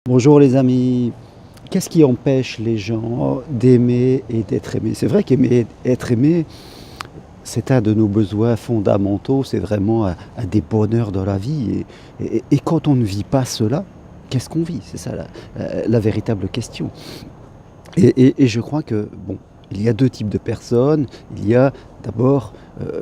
Bonjour les amis. Qu'est-ce qui empêche les gens d'aimer et d'être aimés? C'est vrai qu'aimer et être aimé, c'est un de nos besoins fondamentaux, c'est vraiment un des bonheurs dans la vie. Et quand on ne vit pas cela, qu'est-ce qu'on vit? C'est ça la véritable question. Et je crois que, bon, il y a 2 types de personnes. Il y a d'abord,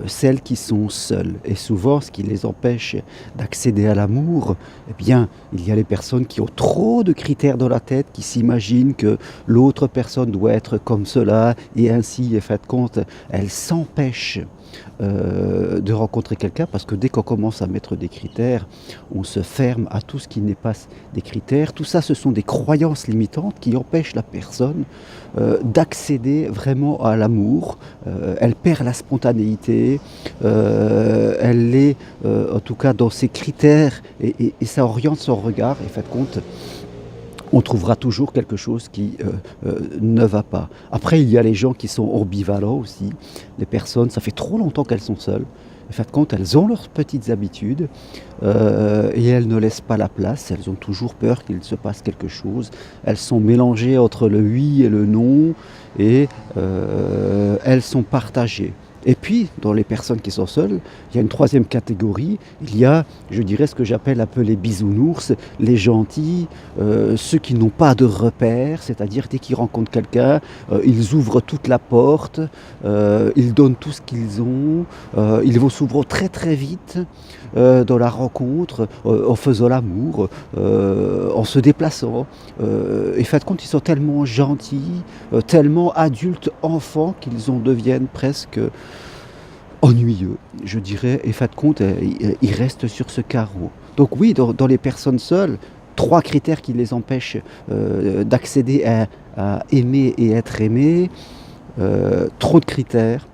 celles qui sont seules et souvent ce qui les empêche d'accéder à l'amour, eh bien, il y a les personnes qui ont trop de critères dans la tête, qui s'imaginent que l'autre personne doit être comme cela et ainsi, en fin de compte, elles s'empêchent, de rencontrer quelqu'un parce que dès qu'on commence à mettre des critères, on se ferme à tout ce qui n'est pas des critères. Tout ça, ce sont des croyances limitantes qui empêchent la personne, d'accéder vraiment à l'amour. Elle perd la spontanéité, elle est, en tout cas dans ses critères et ça oriente son regard et en fin de compte, on trouvera toujours quelque chose qui, ne va pas. Après, il y a les gens qui sont ambivalents aussi. Les personnes, ça fait trop longtemps qu'elles sont seules. En fin de compte, elles ont leurs petites habitudes, et elles ne laissent pas la place. Elles ont toujours peur qu'il se passe quelque chose. Elles sont mélangées entre le oui et le non et elles sont partagées. Et puis, dans les personnes qui sont seules, il y a une troisième catégorie. Il y a, je dirais, ce que j'appelle un peu les bisounours, les gentils, ceux qui n'ont pas de repères, c'est-à-dire dès qu'ils rencontrent quelqu'un, ils ouvrent toute la porte, ils donnent tout ce qu'ils ont, ils vont souvent très très vite dans la rencontre, en faisant l'amour, en se déplaçant. Et en fin de compte, ils sont tellement gentils, tellement adultes enfants qu'ils en deviennent presque ennuyeux, je dirais, et en fin de compte, ils restent sur ce carreau. Donc oui, dans les personnes seules, 3 critères qui les empêchent, d'accéder à aimer et être aimé, trop de critères,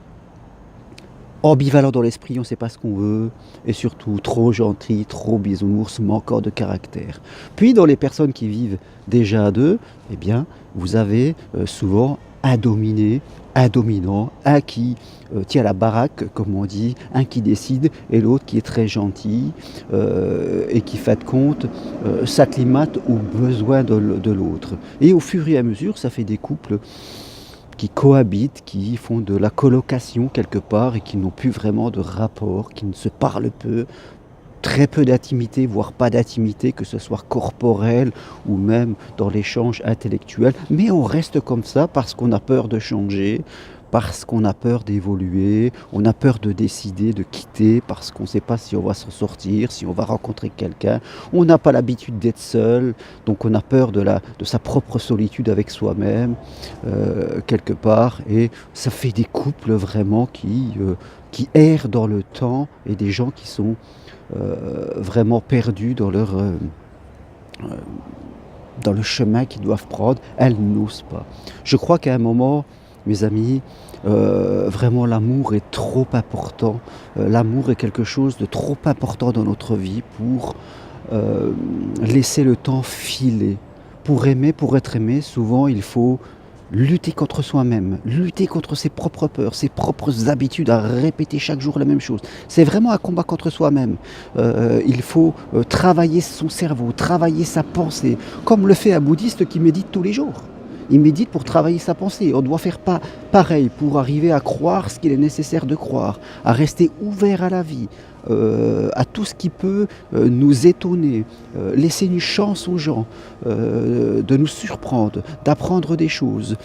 ambivalent dans l'esprit, on ne sait pas ce qu'on veut, et surtout trop gentil, trop bisounours, manquant de caractère. Puis dans les personnes qui vivent déjà à 2, eh bien, vous avez souvent un dominé, un dominant, un qui tient la baraque, comme on dit, un qui décide, et l'autre qui est très gentil, et qui, fait de compte, s'acclimate aux besoins de l'autre. Et au fur et à mesure, ça fait des couples qui cohabitent, qui font de la colocation quelque part et qui n'ont plus vraiment de rapport, qui ne se parlent peu, très peu d'intimité, voire pas d'intimité, que ce soit corporelle ou même dans l'échange intellectuel. Mais on reste comme ça parce qu'on a peur de changer, parce qu'on a peur d'évoluer, on a peur de décider, de quitter, parce qu'on ne sait pas si on va s'en sortir, si on va rencontrer quelqu'un. On n'a pas l'habitude d'être seul, donc on a peur de sa propre solitude avec soi-même, quelque part. Et ça fait des couples vraiment qui errent dans le temps et des gens qui sont vraiment perdus dans le chemin qu'ils doivent prendre, elles n'osent pas. Je crois qu'à un moment, mes amis, vraiment l'amour est trop important. L'amour est quelque chose de trop important dans notre vie pour laisser le temps filer. Pour aimer, pour être aimé, souvent il faut lutter contre soi-même, lutter contre ses propres peurs, ses propres habitudes à répéter chaque jour la même chose. C'est vraiment un combat contre soi-même. Il faut travailler son cerveau, travailler sa pensée, comme le fait un bouddhiste qui médite tous les jours. Il médite pour travailler sa pensée. On doit faire pas pareil pour arriver à croire ce qu'il est nécessaire de croire, à rester ouvert à la vie, à tout ce qui peut nous étonner, laisser une chance aux gens, de nous surprendre, d'apprendre des choses,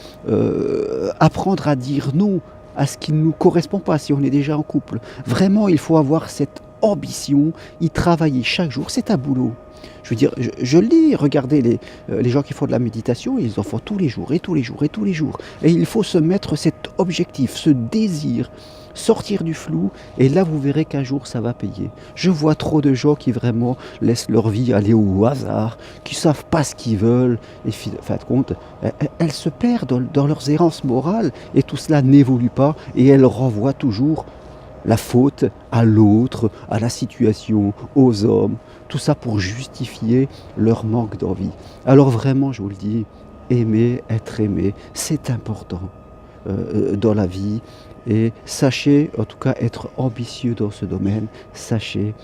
apprendre à dire non à ce qui ne nous correspond pas si on est déjà en couple. Vraiment, il faut avoir cette ambition, y travailler chaque jour. C'est un boulot. Je veux dire, je le dis, regardez les gens qui font de la méditation, ils en font tous les jours, et tous les jours, et tous les jours. Et il faut se mettre cet objectif, ce désir, sortir du flou, et là vous verrez qu'un jour ça va payer. Je vois trop de gens qui vraiment laissent leur vie aller au hasard, qui ne savent pas ce qu'ils veulent, et en fin de compte, elles se perdent dans leurs errances morales, et tout cela n'évolue pas, et elles renvoient toujours la faute à l'autre, à la situation, aux hommes, tout ça pour justifier leur manque d'envie. Alors vraiment, je vous le dis, aimer, être aimé, c'est important dans la vie. Et sachez, en tout cas, être ambitieux dans ce domaine. Sachez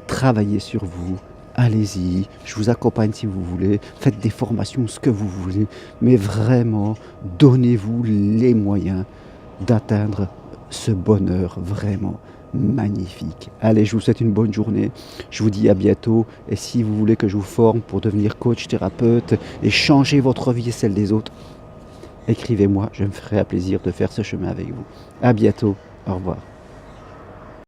travailler sur vous, allez-y, je vous accompagne si vous voulez, faites des formations, ce que vous voulez, mais vraiment, donnez-vous les moyens d'atteindre ce bonheur vraiment magnifique. Allez, je vous souhaite une bonne journée, je vous dis à bientôt, et si vous voulez que je vous forme pour devenir coach, thérapeute, et changer votre vie et celle des autres, écrivez-moi, je me ferai un plaisir de faire ce chemin avec vous. À bientôt, au revoir.